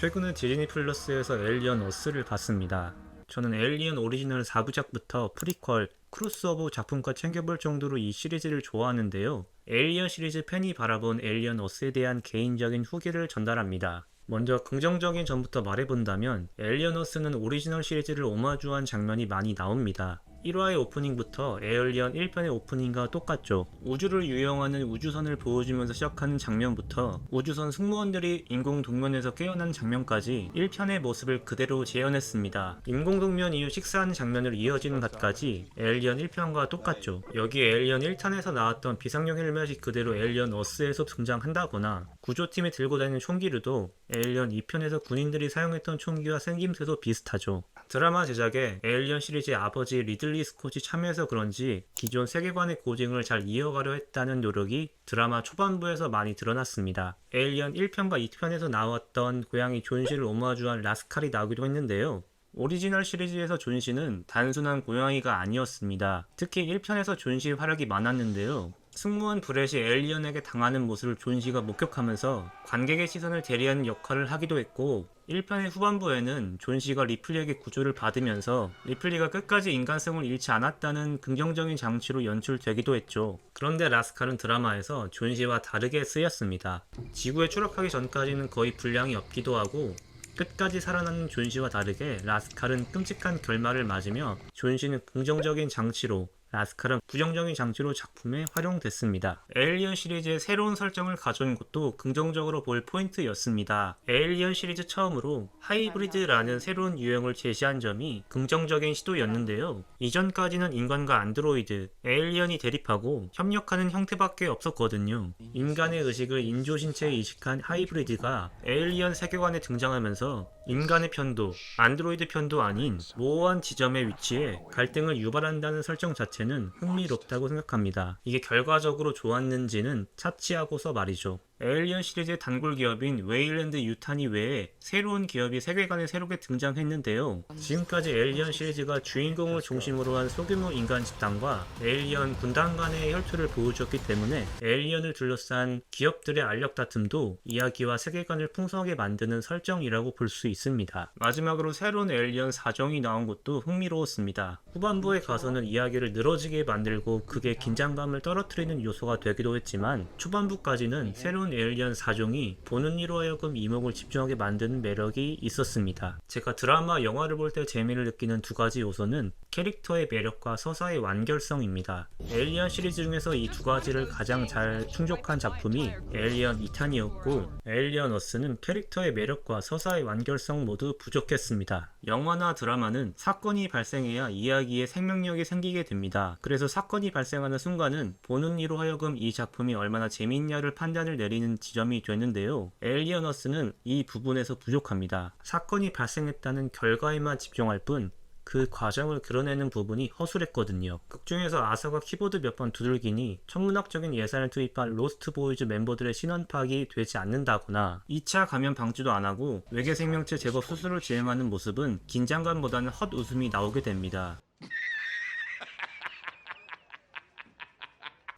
최근에 디즈니 플러스에서 에일리언 어스를 봤습니다. 저는 에일리언 오리지널 4부작부터 프리퀄, 크로스오버 작품과 챙겨볼 정도로 이 시리즈를 좋아하는데요. 에일리언 시리즈 팬이 바라본 에일리언 어스에 대한 개인적인 후기를 전달합니다. 먼저 긍정적인 점부터 말해본다면 에일리언 어스는 오리지널 시리즈를 오마주한 장면이 많이 나옵니다. 1화의 오프닝부터 에일리언 1편의 오프닝과 똑같죠. 우주를 유영하는 우주선을 보여주면서 시작하는 장면부터 우주선 승무원들이 인공동면에서 깨어난 장면까지 1편의 모습을 그대로 재현했습니다. 인공동면 이후 식사하는 장면으로 이어지는 것까지 에일리언 1편과 똑같죠. 여기 에일리언 1탄에서 나왔던 비상용 헬멧이 그대로 에일리언 어스에서 등장한다거나 구조팀이 들고 다니는 총기류도 에일리언 2편에서 군인들이 사용했던 총기와 생김새도 비슷하죠. 드라마 제작에 에일리언 시리즈의 아버지 리들리 스콧이 참여해서 그런지 기존 세계관의 고증을 잘 이어가려 했다는 노력이 드라마 초반부에서 많이 드러났습니다. 에일리언 1편과 2편에서 나왔던 고양이 존시를 오마주한 라스칼이 나오기도 했는데요. 오리지널 시리즈에서 존시는 단순한 고양이가 아니었습니다. 특히 1편에서 존시의 활약이 많았는데요. 승무원 브렛이 에일리언에게 당하는 모습을 존시가 목격하면서 관객의 시선을 대리하는 역할을 하기도 했고, 1편의 후반부에는 존시가 리플리에게 구조를 받으면서 리플리가 끝까지 인간성을 잃지 않았다는 긍정적인 장치로 연출되기도 했죠. 그런데 라스칼은 드라마에서 존시와 다르게 쓰였습니다. 지구에 추락하기 전까지는 거의 분량이 없기도 하고, 끝까지 살아남는 존시와 다르게 라스칼은 끔찍한 결말을 맞으며 존시는 긍정적인 장치로, 라스칼은 부정적인 장치로 작품에 활용됐습니다. 에일리언 시리즈의 새로운 설정을 가져온 것도 긍정적으로 볼 포인트였습니다. 에일리언 시리즈 처음으로 하이브리드라는 새로운 유형을 제시한 점이 긍정적인 시도였는데요. 이전까지는 인간과 안드로이드, 에일리언이 대립하고 협력하는 형태밖에 없었거든요. 인간의 의식을 인조 신체에 이식한 하이브리드가 에일리언 세계관에 등장하면서 인간의 편도, 안드로이드 편도 아닌 모호한 지점에 위치해 갈등을 유발한다는 설정 자체는 흥미롭다고 생각합니다. 이게 결과적으로 좋았는지는 차치하고서 말이죠. 에일리언 시리즈의 단골 기업인 웨일랜드 유탄이 외에 새로운 기업이 세계관에 새롭게 등장했는데요. 지금까지 에일리언 시리즈가 주인공을 중심으로 한 소규모 인간 집단과 에일리언 군단 간의 혈투를 보여주었기 때문에 에일리언을 둘러싼 기업들의 알력 다툼도 이야기와 세계관을 풍성하게 만드는 설정이라고 볼 수 있습니다. 마지막으로 새로운 에일리언 4종이 나온 것도 흥미로웠습니다. 후반부에 가서는 이야기를 늘어지게 만들고 그게 긴장감을 떨어뜨리는 요소가 되기도 했지만 초반부까지는 새로운 에일리언 4종이 보는 이로 하여금 이목을 집중하게 만드는 매력이 있었습니다. 제가 드라마, 영화를 볼 때 재미를 느끼는 두 가지 요소는 캐릭터의 매력과 서사의 완결성입니다. 에일리언 시리즈 중에서 이 두 가지를 가장 잘 충족한 작품이 에일리언 2탄이었고, 에일리언 어스는 캐릭터의 매력과 서사의 완결성 모두 부족했습니다. 영화나 드라마는 사건이 발생해야 이야기에 생명력이 생기게 됩니다. 그래서 사건이 발생하는 순간은 보는 이로 하여금 이 작품이 얼마나 재미있냐를 판단을 내리는 지점이 되는데요. 에일리언 어스는 이 부분에서 부족합니다. 사건이 발생했다는 결과에만 집중할 뿐 그 과정을 그려내는 부분이 허술했거든요. 극중에서 아서가 키보드 몇 번 두들기니 천문학적인 예산을 투입한 로스트 보이즈 멤버들의 신원 파악이 되지 않는다거나 2차 감염 방지도 안하고 외계 생명체 제거 수술을 진행하는 모습은 긴장감보다는 헛웃음이 나오게 됩니다.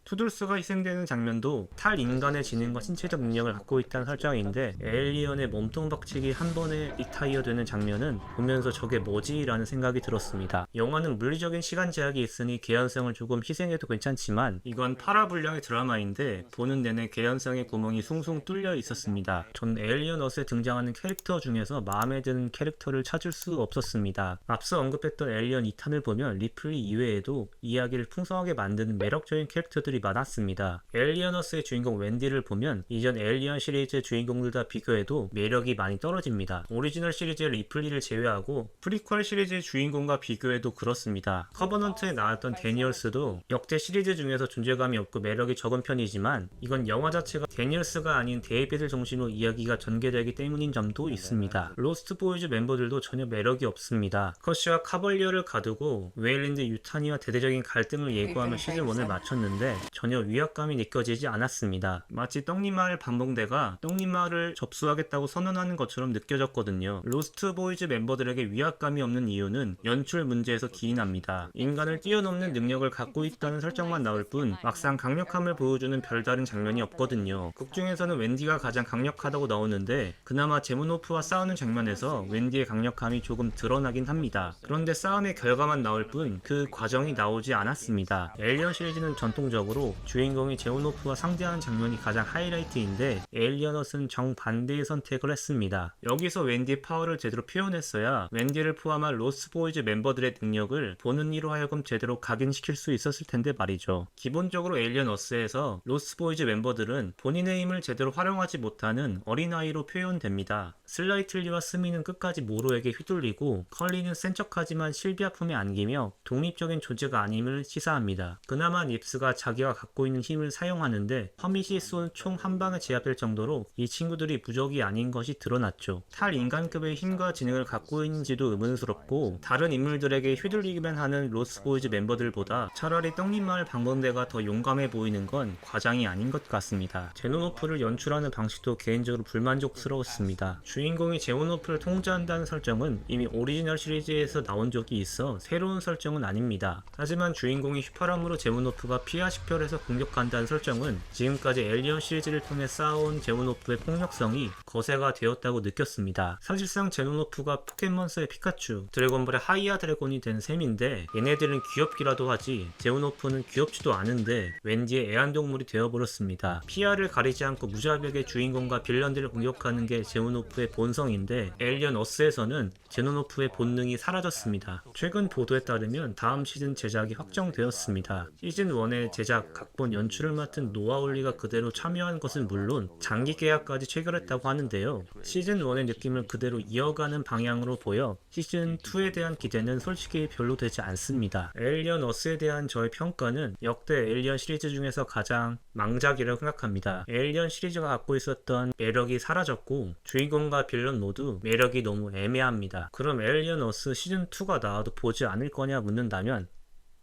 투둘스가 희생되는 장면도 탈인간의 지능과 신체적 능력을 갖고 있다는 설정인데 에일리언의 몸통 박치기 한 번에 리타이어 되는 장면은 보면서 저게 뭐지? 라는 생각이 들었습니다. 영화는 물리적인 시간 제약이 있으니 개연성을 조금 희생해도 괜찮지만 이건 파라불량의 드라마인데 보는 내내 개연성의 구멍이 숭숭 뚫려 있었습니다. 전 에일리언 어스에 등장하는 캐릭터 중에서 마음에 드는 캐릭터를 찾을 수 없었습니다. 앞서 언급했던 에일리언 2탄을 보면 리플리 이외에도 이야기를 풍성하게 만드는 매력적인 캐릭터들이 많았습니다. 에일리언 어스의 주인공 웬디를 보면 이전 에일리언 시리즈의 주인공들과 비교해도 매력이 많이 떨어집니다. 오리지널 시리즈의 리플리를 제외하고 프리퀄 시리즈의 주인공과 비교해도 그렇습니다. 커버넌트에 나왔던 데니얼스도 역대 시리즈 중에서 존재감이 없고 매력이 적은 편이지만 이건 영화 자체가 데니얼스가 아닌 데이빗을 중심으로 이야기가 전개되기 때문인 점도 있습니다. 로스트 보이즈 멤버들도 전혀 매력이 없습니다. 커시와 카벌리어를 가두고 웨일랜드 유타니와 대대적인 갈등을 예고하며 시즌1을 마쳤는데 전혀 위압감이 느껴지지 않았습니다. 마치 떡잎마을 반봉대가 떡잎마을을 접수하겠다고 선언하는 것처럼 느껴졌거든요. 로스트 보이즈 멤버들에게 위압감이 없는 이유는 연출 문제에서 기인합니다. 인간을 뛰어넘는 능력을 갖고 있다는 설정만 나올 뿐 막상 강력함을 보여주는 별다른 장면이 없거든요. 극 중에서는 웬디가 가장 강력하다고 나오는데 그나마 제모노프와 싸우는 장면에서 웬디의 강력함이 조금 드러나긴 합니다. 그런데 싸움의 결과만 나올 뿐 그 과정이 나오지 않았습니다. 에일리언 시리즈는 전통적으로 주인공이 제모노프와 상대하는 장면이 가장 하이라이트인데 에일리언넛은 정반대의 선택을 했습니다. 여기서 웬디의 파워를 제대로 표현했어야 웬디를 포함한 로스트보이즈 멤버들의 능력을 보는 이로 하여금 제대로 각인시킬 수 있었을 텐데 말이죠. 기본적으로 에일리언어스에서 로스트보이즈 멤버들은 본인의 힘을 제대로 활용하지 못하는 어린아이로 표현됩니다. 슬라이틀리와 스미는 끝까지 모로에게 휘둘리고 컬리는 센 척하지만 실비아 품에 안기며 독립적인 존재가 아님을 시사합니다. 그나마 닙스가 자기가 갖고 있는 힘을 사용하는데 허밋이 쏜 총 한 방에 제압될 정도로 이 친구들이 부적이 아닌 것이 드러났죠. 탈인간급의 힘과 지능을 갖고 있는지도 의문스럽고 다른 인물들에게 휘둘리기만 하는 로스트보이즈 멤버들보다 차라리 떡잎마을 방범대가 더 용감해 보이는 건 과장이 아닌 것 같습니다. 제노노프를 연출하는 방식도 개인적으로 불만족스러웠습니다. 주인공이 제노노프를 통제한다는 설정은 이미 오리지널 시리즈에서 나온 적이 있어 새로운 설정은 아닙니다. 하지만 주인공이 휘파람으로 제노노프가 피하 식별해서 공격한다는 설정은 지금까지 에일리언 시리즈를 통해 쌓아온 제노노프의 폭력성이 거세가 되었다고 느꼈습니다. 사실상 제노노프가 포켓몬스터의 피카츄, 드래곤볼의 하이아 드래곤이 된 셈인데 얘네들은 귀엽기라도 하지 제노노프는 귀엽지도 않은데 웬디의 애완동물이 되어버렸습니다. 피아를 가리지 않고 무자비하게 주인공과 빌런들을 공격하는 게 제노노프의 본성인데 에일리언 어스에서는 제노노프의 본능이 사라졌습니다. 최근 보도에 따르면 다음 시즌 제작이 확정되었습니다. 시즌 1의 제작, 각본, 연출을 맡은 노아올리가 그대로 참여한 것은 물론 장기 계약까지 체결했다고 하는데요. 시즌 1의 느낌을 그대로 이어가는 방향으로 보여 시즌 2에 대한 기대는 솔직히 별로 되지 않습니다. 에일리언 어스에 대한 저의 평가는 역대 에일리언 시리즈 중에서 가장 망작이라고 생각합니다. 에일리언 시리즈가 갖고 있었던 매력이 사라졌고 주인공과 빌런 모두 매력이 너무 애매합니다. 그럼 에일리언 어스 시즌2가 나와도 보지 않을 거냐 묻는다면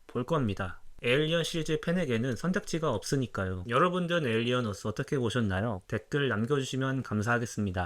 볼 겁니다. 에일리언 시리즈 팬에게는 선택지가 없으니까요. 여러분들은 에일리언 어스 어떻게 보셨나요? 댓글 남겨주시면 감사하겠습니다.